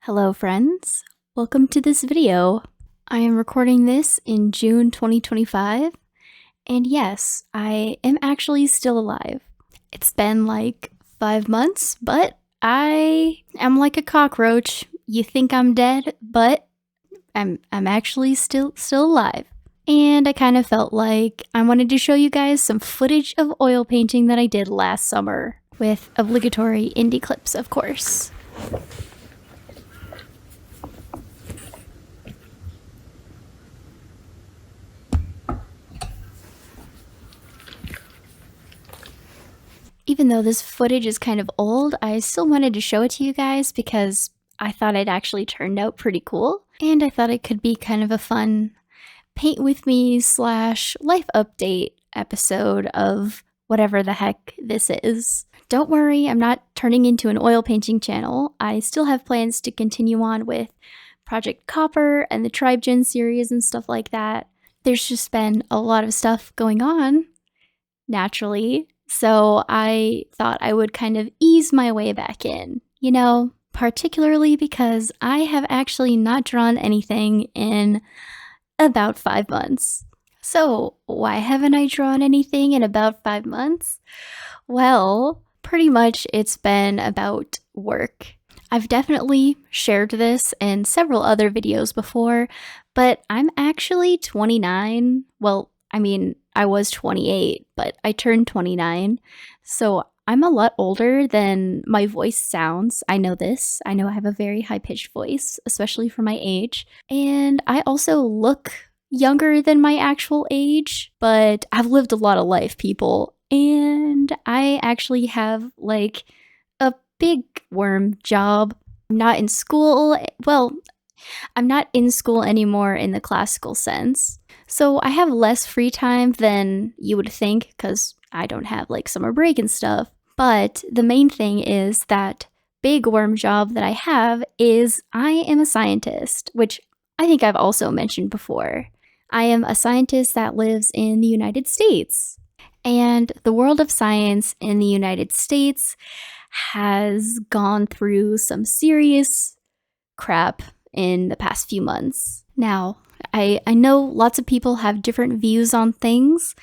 Hello friends, welcome to this video. I am recording this in June 2025, and yes, I am actually still alive. It's been like 5 months, but I am like a cockroach. You think I'm dead, but I'm actually still alive. And I kind of felt like I wanted to show you guys some footage of oil painting that I did last summer, with obligatory indie clips, of course. Even though this footage is kind of old, I still wanted to show it to you guys because I thought it actually turned out pretty cool. And I thought it could be kind of a fun paint with me / life update episode of whatever the heck this is. Don't worry, I'm not turning into an oil painting channel. I still have plans to continue on with Project Copper and the Tribe Gen series and stuff like that. There's just been a lot of stuff going on, naturally. So I thought I would kind of ease my way back in, you know, particularly because I have actually not drawn anything in about 5 months. So why haven't I drawn anything in about 5 months? Well, pretty much it's been about work. I've definitely shared this in several other videos before, but I'm actually 29. Well, I mean, I was 28, but I turned 29, so I'm a lot older than my voice sounds. I know this. I know I have a very high-pitched voice, especially for my age, and I also look younger than my actual age, but I've lived a lot of life, people, and I actually have, like, a big worm job. I'm not in school. Well, I'm not in school anymore in the classical sense. So I have less free time than you would think because I don't have like summer break and stuff. But the main thing is that big worm job that I have is I am a scientist, which I think I've also mentioned before. I am a scientist that lives in the United States. And the world of science in the United States has gone through some serious crap in the past few months. Now, I know lots of people have different views on things,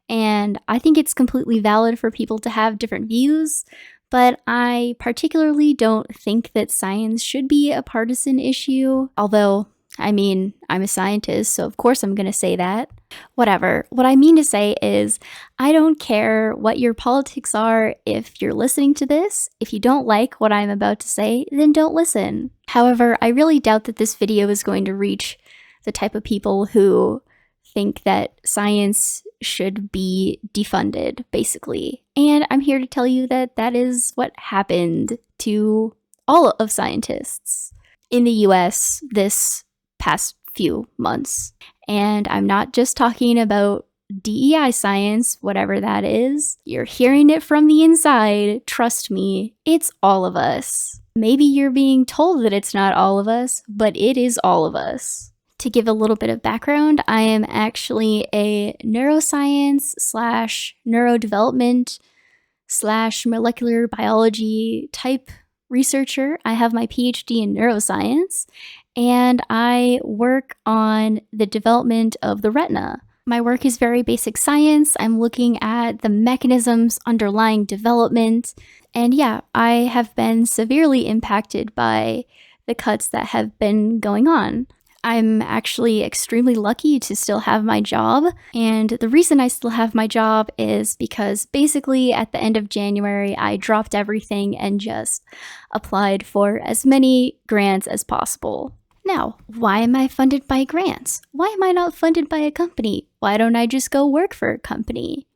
and I think it's completely valid for people to have different views, but I particularly don't think that science should be a partisan issue, although, I mean, I'm a scientist, so of course I'm gonna say that. Whatever. What I mean to say is, I don't care what your politics are if you're listening to this. If you don't like what I'm about to say, then don't listen. However, I really doubt that this video is going to reach the type of people who think that science should be defunded, basically. And I'm here to tell you that that is what happened to all of scientists in the US this past few months. And I'm not just talking about DEI science, whatever that is. You're hearing it from the inside. Trust me, it's all of us. Maybe you're being told that it's not all of us, but it is all of us. To give a little bit of background, I am actually a neuroscience / neurodevelopment / molecular biology type researcher. I have my PhD in neuroscience, and I work on the development of the retina. My work is very basic science. I'm looking at the mechanisms underlying development, and yeah, I have been severely impacted by the cuts that have been going on. I'm actually extremely lucky to still have my job, and the reason I still have my job is because basically at the end of January I dropped everything and just applied for as many grants as possible. Now, why am I funded by grants? Why am I not funded by a company? Why don't I just go work for a company?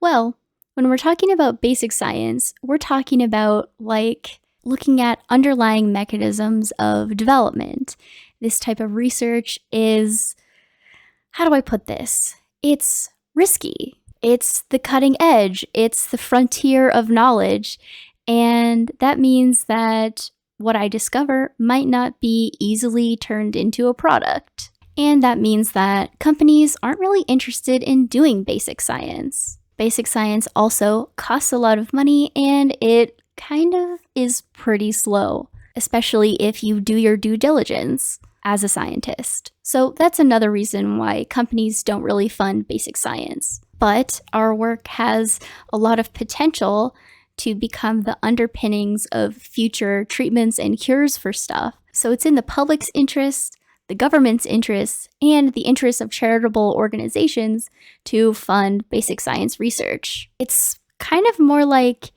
Well, when we're talking about basic science, we're talking about like looking at underlying mechanisms of development. This type of research is, how do I put this? It's risky. It's the cutting edge. It's the frontier of knowledge. And that means that what I discover might not be easily turned into a product. And that means that companies aren't really interested in doing basic science. Basic science also costs a lot of money, and it kind of is pretty slow. especially if you do your due diligence as a scientist. So that's another reason why companies don't really fund basic science. But our work has a lot of potential to become the underpinnings of future treatments and cures for stuff. So it's in the public's interest, the government's interests, and the interests of charitable organizations to fund basic science research. It's kind of more like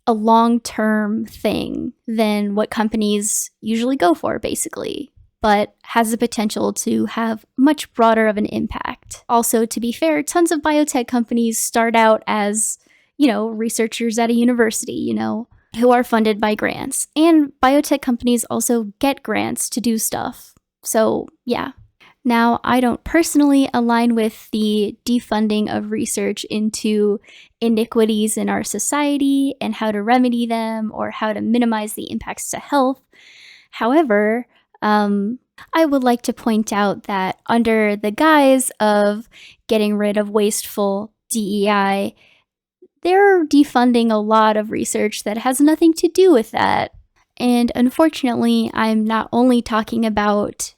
a long-term thing than what companies usually go for, basically, but has the potential to have much broader of an impact. Also, to be fair, tons of biotech companies start out as, researchers at a university, who are funded by grants. And biotech companies also get grants to do stuff. So, yeah. Now, I don't personally align with the defunding of research into iniquities in our society and how to remedy them or how to minimize the impacts to health. However, I would like to point out that under the guise of getting rid of wasteful DEI, they're defunding a lot of research that has nothing to do with that. And unfortunately, I'm not only talking about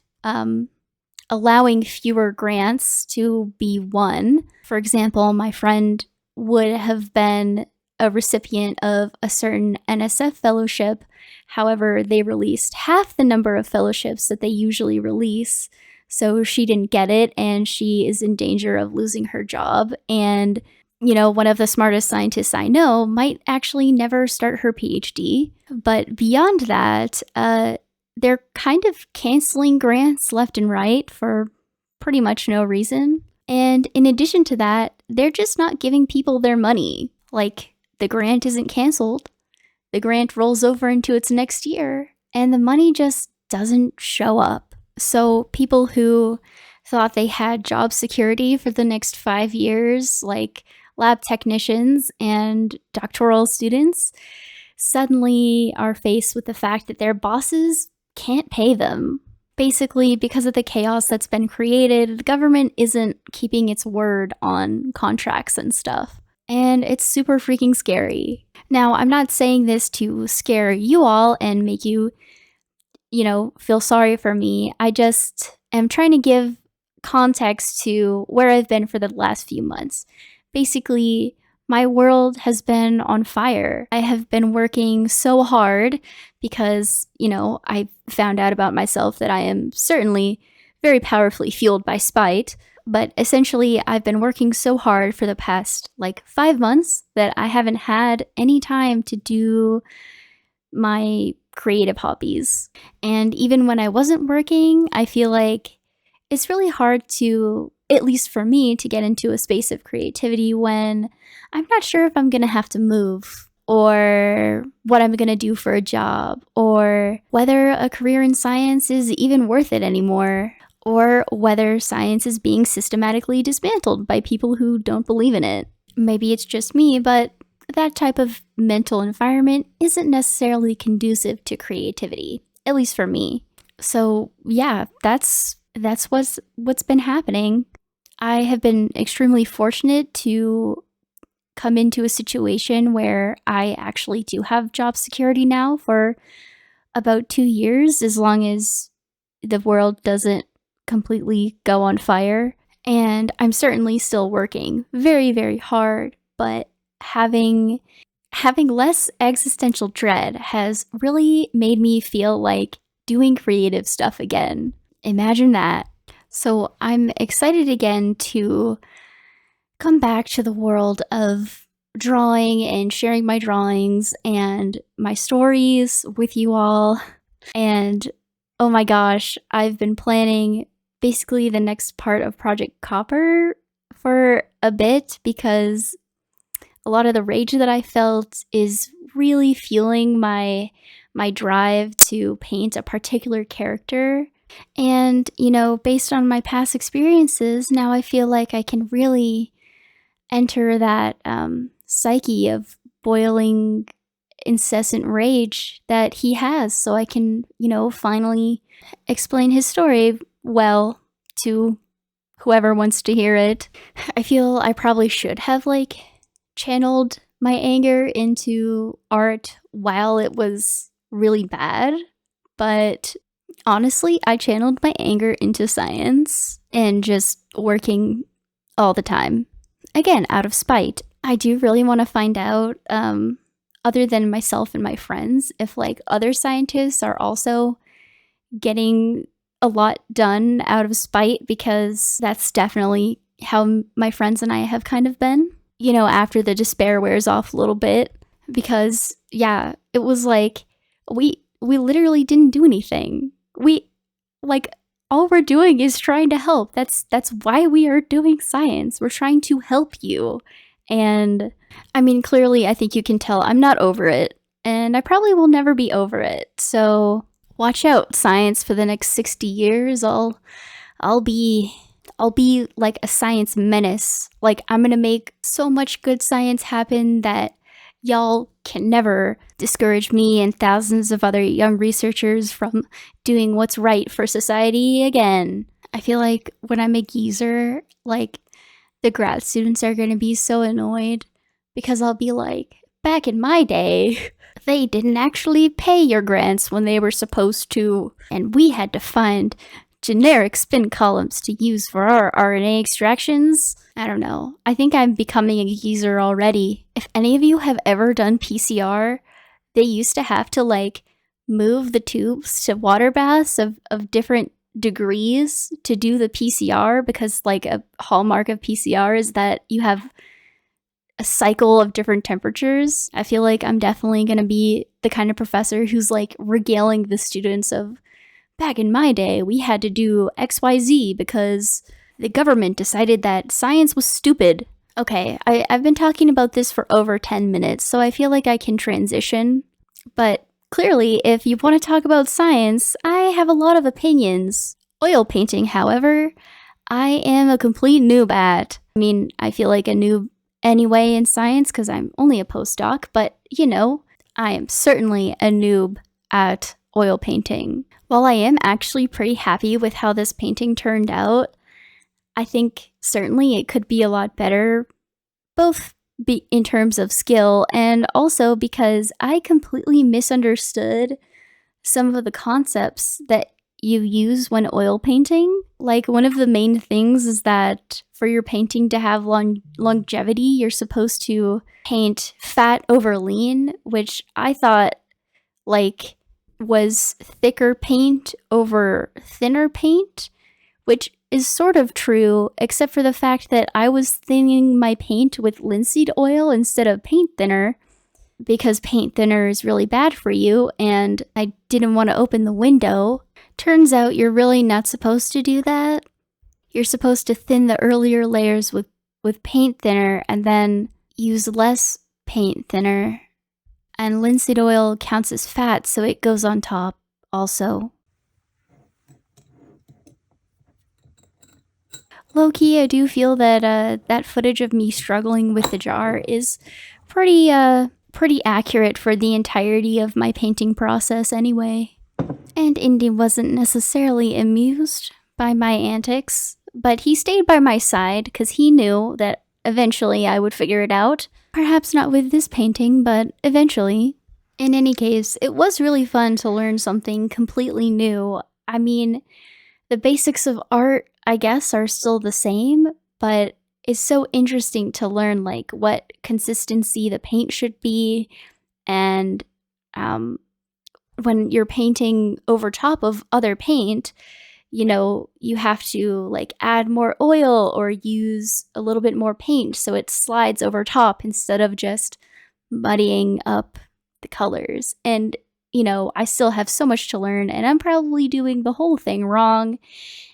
allowing fewer grants to be won. For example, my friend would have been a recipient of a certain NSF fellowship. However, they released half the number of fellowships that they usually release. So she didn't get it, and she is in danger of losing her job. And, one of the smartest scientists I know might actually never start her PhD. But beyond that, they're kind of canceling grants left and right for pretty much no reason. And in addition to that, they're just not giving people their money. Like, the grant isn't canceled. The grant rolls over into its next year, and the money just doesn't show up. So people who thought they had job security for the next 5 years, like lab technicians and doctoral students, suddenly are faced with the fact that their bosses can't pay them. Basically, because of the chaos that's been created, the government isn't keeping its word on contracts and stuff. And it's super freaking scary. Now, I'm not saying this to scare you all and make you, feel sorry for me. I just am trying to give context to where I've been for the last few months. Basically, my world has been on fire. I have been working so hard because, I found out about myself that I am certainly very powerfully fueled by spite. But essentially, I've been working so hard for the past 5 months that I haven't had any time to do my creative hobbies. And even when I wasn't working, I feel like it's really hard to, at least for me, to get into a space of creativity when I'm not sure if I'm gonna have to move, or what I'm gonna do for a job, or whether a career in science is even worth it anymore, or whether science is being systematically dismantled by people who don't believe in it. Maybe it's just me, but that type of mental environment isn't necessarily conducive to creativity, at least for me. So yeah, that's what's been happening. I have been extremely fortunate to come into a situation where I actually do have job security now for about 2 years, as long as the world doesn't completely go on fire. And I'm certainly still working very, very hard, but having less existential dread has really made me feel like doing creative stuff again. Imagine that. So I'm excited again to come back to the world of drawing and sharing my drawings and my stories with you all. And oh my gosh, I've been planning basically the next part of Project Copper for a bit, because a lot of the rage that I felt is really fueling my drive to paint a particular character. And, based on my past experiences, now I feel like I can really enter that psyche of boiling, incessant rage that he has, so I can, finally explain his story well to whoever wants to hear it. I feel I probably should have, channeled my anger into art while it was really bad. But honestly, I channeled my anger into science and just working all the time. Again, out of spite. I do really want to find out, other than myself and my friends, if like other scientists are also getting a lot done out of spite, because that's definitely how my friends and I have kind of been. You know, after the despair wears off a little bit, because yeah, it was like we literally didn't do anything. We like all we're doing is trying to help. That's why we are doing science. We're trying to help you. And I mean, clearly I think you can tell I'm not over it, and I probably will never be over it. So, watch out, science, for the next 60 years. I'll be I'll be like a science menace. Like, I'm gonna make so much good science happen that y'all can never discourage me and thousands of other young researchers from doing what's right for society again. I feel like when I'm a geezer, like, the grad students are gonna be so annoyed because I'll be like, back in my day, they didn't actually pay your grants when they were supposed to, and we had to find generic spin columns to use for our RNA extractions. I don't know. I think I'm becoming a geezer already. If any of you have ever done PCR, they used to have to like move the tubes to water baths of different degrees to do the PCR, because like a hallmark of PCR is that you have a cycle of different temperatures. I feel like I'm definitely gonna be the kind of professor who's like regaling the students of, back in my day, we had to do XYZ because the government decided that science was stupid. Okay, I've been talking about this for over 10 minutes, so I feel like I can transition. But clearly, if you want to talk about science, I have a lot of opinions. Oil painting, however, I am a complete noob at. I mean, I feel like a noob anyway in science because I'm only a postdoc, but you know, I am certainly a noob at oil painting. While I am actually pretty happy with how this painting turned out, I think certainly it could be a lot better, both in terms of skill and also because I completely misunderstood some of the concepts that you use when oil painting. Like, one of the main things is that for your painting to have longevity, you're supposed to paint fat over lean, which I thought like was thicker paint over thinner paint, which is sort of true, except for the fact that I was thinning my paint with linseed oil instead of paint thinner, because paint thinner is really bad for you, and I didn't want to open the window. Turns out you're really not supposed to do that. You're supposed to thin the earlier layers with paint thinner and then use less paint thinner. And linseed oil counts as fat, so it goes on top also. Low-key, I do feel that that footage of me struggling with the jar is pretty accurate for the entirety of my painting process anyway. And Indy wasn't necessarily amused by my antics, but he stayed by my side because he knew that eventually I would figure it out. Perhaps not with this painting, but eventually. In any case, it was really fun to learn something completely new. I mean, the basics of art, I guess, are still the same, but it's so interesting to learn like what consistency the paint should be, and when you're painting over top of other paint, you know, you have to like add more oil or use a little bit more paint so it slides over top instead of just muddying up the colors. And you know, I still have so much to learn, and I'm probably doing the whole thing wrong.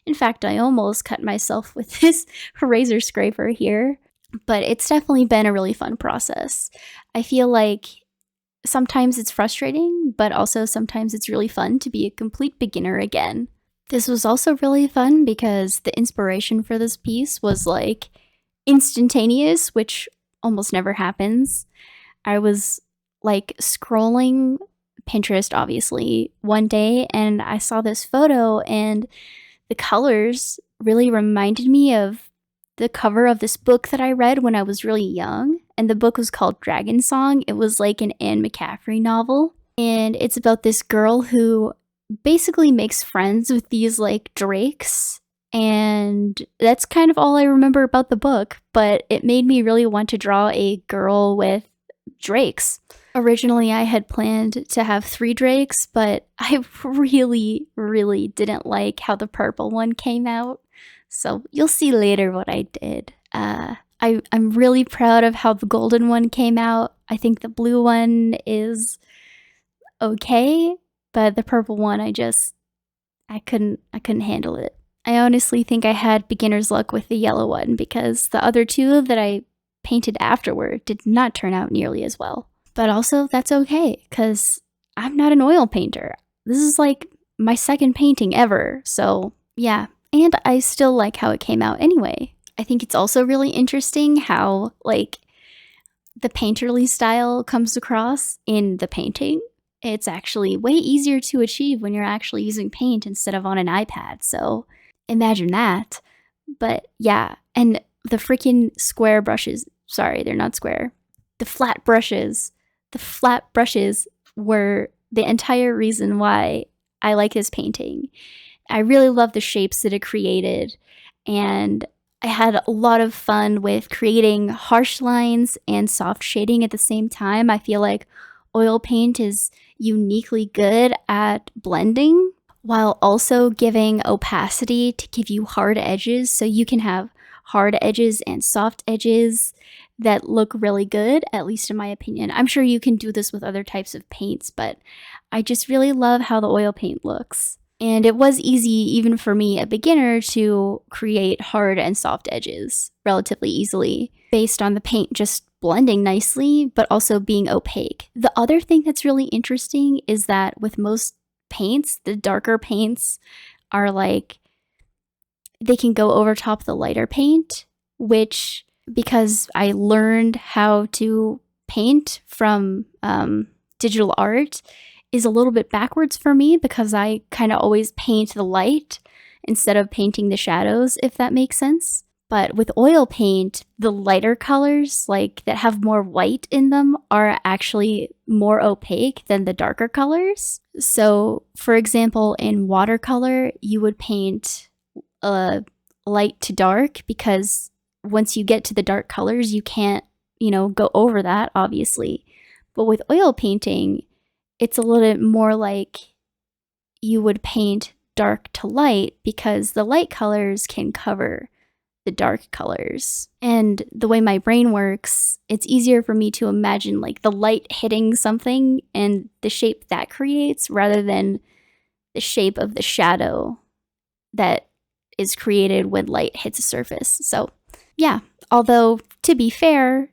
In fact, I almost cut myself with this razor scraper here, but it's definitely been a really fun process. I feel like sometimes it's frustrating, but also sometimes it's really fun to be a complete beginner again. This was also really fun because the inspiration for this piece was like instantaneous, which almost never happens. I was like scrolling Pinterest, obviously, one day, and I saw this photo, and the colors really reminded me of the cover of this book that I read when I was really young, and the book was called Dragonsong. It was like an Anne McCaffrey novel, and it's about this girl who basically makes friends with these like drakes, and that's kind of all I remember about the book, but it made me really want to draw a girl with drakes. Originally, I had planned to have 3 drakes, but I really, really didn't like how the purple one came out. So you'll see later what I did. I'm really proud of how the golden one came out. I think the blue one is okay, but the purple one, I couldn't handle it. I honestly think I had beginner's luck with the yellow one because the other 2 that I painted afterward did not turn out nearly as well. But also, that's okay, because I'm not an oil painter. This is like my second painting ever, so yeah. And I still like how it came out anyway. I think it's also really interesting how, like, the painterly style comes across in the painting. It's actually way easier to achieve when you're actually using paint instead of on an iPad, so imagine that. But yeah, and the freaking square brushes, sorry, they're not square. The flat brushes were the entire reason why I like this painting. I really love the shapes that it created, and I had a lot of fun with creating harsh lines and soft shading at the same time. I feel like oil paint is uniquely good at blending while also giving opacity to give you hard edges, so you can have hard edges and soft edges that look really good, at least in my opinion. I'm sure you can do this with other types of paints, but I just really love how the oil paint looks. And it was easy, even for me, a beginner, to create hard and soft edges relatively easily based on the paint just blending nicely, but also being opaque. The other thing that's really interesting is that with most paints, the darker paints are like, they can go over top the lighter paint, which, because I learned how to paint from digital art, is a little bit backwards for me because I kind of always paint the light instead of painting the shadows, if that makes sense. But with oil paint, the lighter colors, like that have more white in them, are actually more opaque than the darker colors. So, for example, in watercolor, you would paint light to dark because once you get to the dark colors, you can't, go over that, obviously. But with oil painting, it's a little bit more like you would paint dark to light because the light colors can cover the dark colors. And the way my brain works, it's easier for me to imagine like the light hitting something and the shape that creates rather than the shape of the shadow that is created when light hits a surface. So yeah, although to be fair,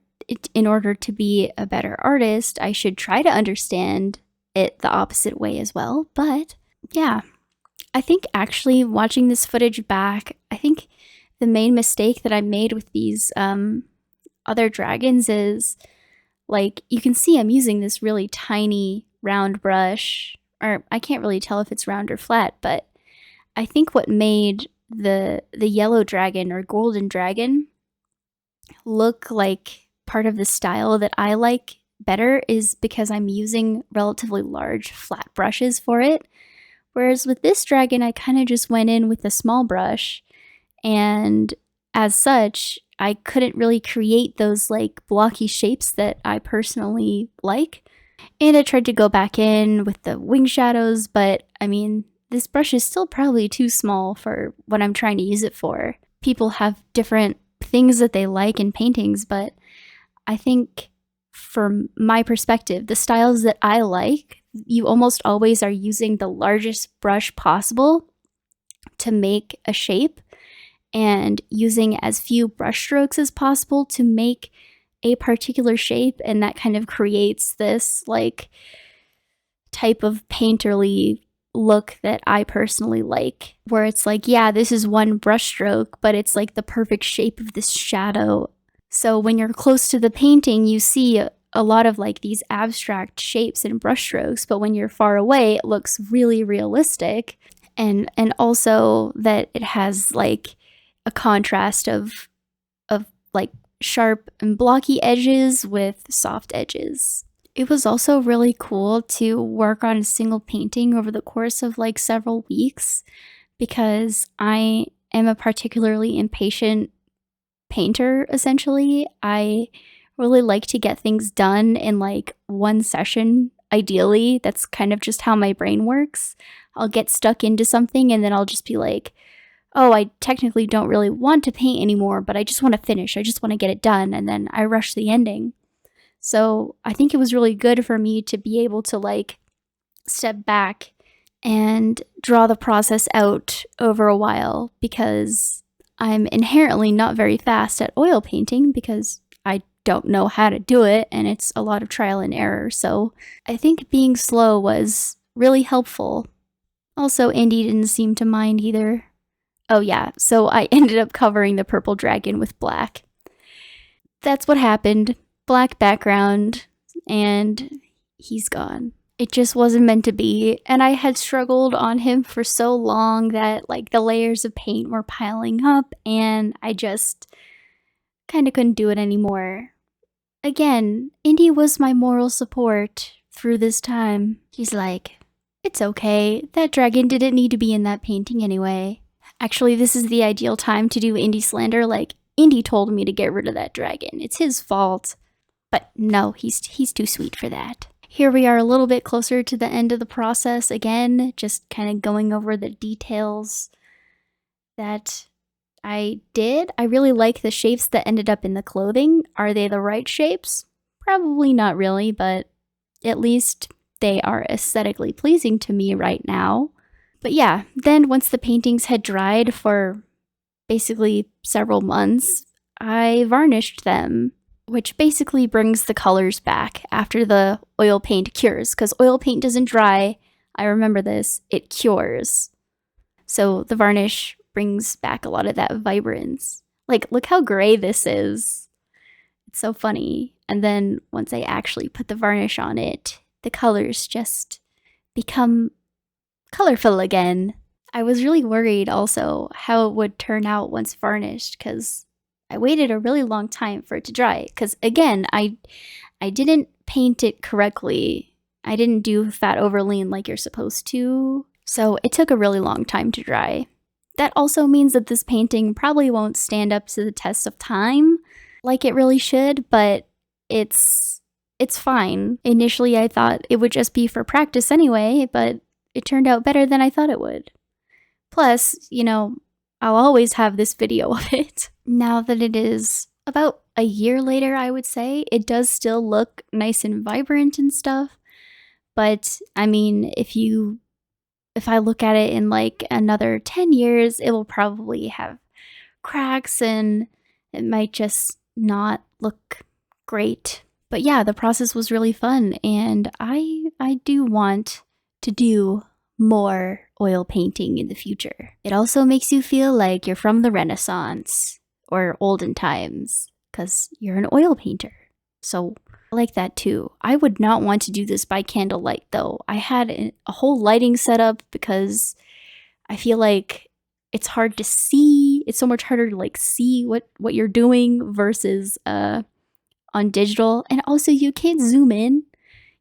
in order to be a better artist, I should try to understand it the opposite way as well. But yeah, I think actually watching this footage back, I think the main mistake that I made with these other dragons is, like, you can see I'm using this really tiny round brush, or I can't really tell if it's round or flat, but I think what made the yellow dragon or golden dragon look like part of the style that I like better is because I'm using relatively large flat brushes for it. Whereas with this dragon, I kind of just went in with a small brush, and as such, I couldn't really create those like blocky shapes that I personally like. And I tried to go back in with the wing shadows, but I mean, this brush is still probably too small for what I'm trying to use it for. People have different things that they like in paintings, but I think from my perspective, the styles that I like, you almost always are using the largest brush possible to make a shape and using as few brush strokes as possible to make a particular shape, and that kind of creates this like type of painterly look that I personally like, where it's like, yeah, this is one brush stroke, but it's like the perfect shape of this shadow. So when you're close to the painting, you see a lot of like these abstract shapes and brush strokes, but when you're far away, it looks really realistic. And also that it has like a contrast of like sharp and blocky edges with soft edges. It was also really cool to work on a single painting over the course of like several weeks because I am a particularly impatient painter, essentially. I really like to get things done in like one session, ideally. That's kind of just how my brain works. I'll get stuck into something and then I'll just be like, oh, I technically don't really want to paint anymore, but I just want to finish. I just want to get it done. And then I rush the ending. So I think it was really good for me to be able to like step back and draw the process out over a while because I'm inherently not very fast at oil painting because I don't know how to do it and it's a lot of trial and error. So I think being slow was really helpful. Also, Indy didn't seem to mind either. Oh yeah, so I ended up covering the purple dragon with black. That's what happened. Black background, and he's gone. It just wasn't meant to be, and I had struggled on him for so long that like the layers of paint were piling up and I just kind of couldn't do it anymore. Again, Indy was my moral support through this time. He's like, it's okay, that dragon didn't need to be in that painting anyway. Actually, this is the ideal time to do Indy slander, like, Indy told me to get rid of that dragon. It's his fault. But no, he's too sweet for that. Here we are a little bit closer to the end of the process again, just kind of going over the details that I did. I really like the shapes that ended up in the clothing. Are they the right shapes? Probably not really, but at least they are aesthetically pleasing to me right now. But yeah, then once the paintings had dried for basically several months, I varnished them, which basically brings the colors back after the oil paint cures, because oil paint doesn't dry. I remember this, it cures. So the varnish brings back a lot of that vibrance. Like, look how gray this is. It's so funny. And then once I actually put the varnish on it, the colors just become colorful again. I was really worried also how it would turn out once varnished because I waited a really long time for it to dry. Because again, I didn't paint it correctly. I didn't do fat overlean like you're supposed to. So it took a really long time to dry. That also means that this painting probably won't stand up to the test of time like it really should, but it's fine. Initially I thought it would just be for practice anyway, but it turned out better than I thought it would. Plus, you know, I'll always have this video of it. Now that it is about a year later, I would say, it does still look nice and vibrant and stuff. But I mean, if I look at it in like another 10 years, it will probably have cracks and it might just not look great. But yeah, the process was really fun and I do want to do more oil painting in the future. It also makes you feel like you're from the Renaissance or olden times because you're an oil painter. So I like that too. I would not want to do this by candlelight though. I had a whole lighting setup because I feel like it's hard to see. It's so much harder to like see what you're doing versus on digital. And also you can't zoom in.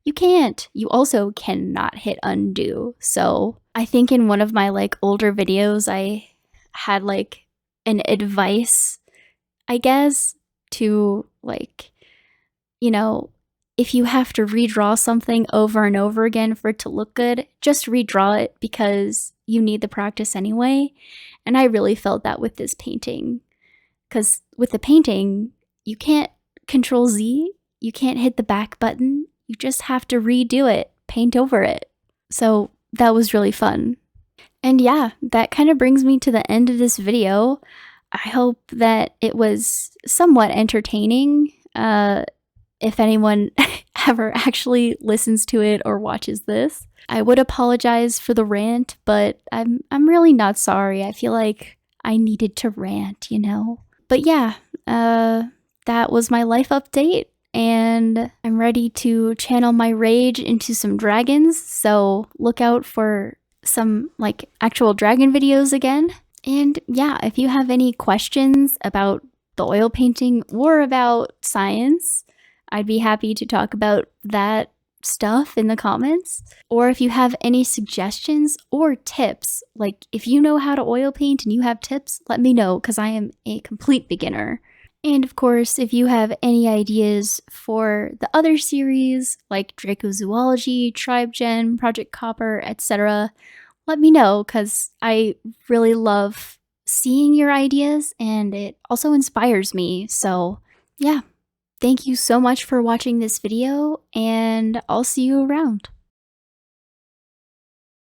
You can't. You also cannot hit undo. So I think in one of my like older videos, I had like an advice, I guess, to like, you know, if you have to redraw something over and over again for it to look good, just redraw it because you need the practice anyway. And I really felt that with this painting. Because with the painting, you can't Control Z, you can't hit the back button. You just have to redo it, paint over it. So that was really fun. And yeah, that kind of brings me to the end of this video. I hope that it was somewhat entertaining. If anyone ever actually listens to it or watches this, I would apologize for the rant, but I'm really not sorry. I feel like I needed to rant, you know? But yeah, that was my life update. And I'm ready to channel my rage into some dragons, so look out for some like actual dragon videos again. And yeah, if you have any questions about the oil painting or about science, I'd be happy to talk about that stuff in the comments. Or if you have any suggestions or tips, like if you know how to oil paint and you have tips, let me know because I am a complete beginner. And of course, if you have any ideas for the other series, like Dracozoology, Tribe Gen, Project Copper, etc., let me know because I really love seeing your ideas and it also inspires me. So, yeah, thank you so much for watching this video, and I'll see you around.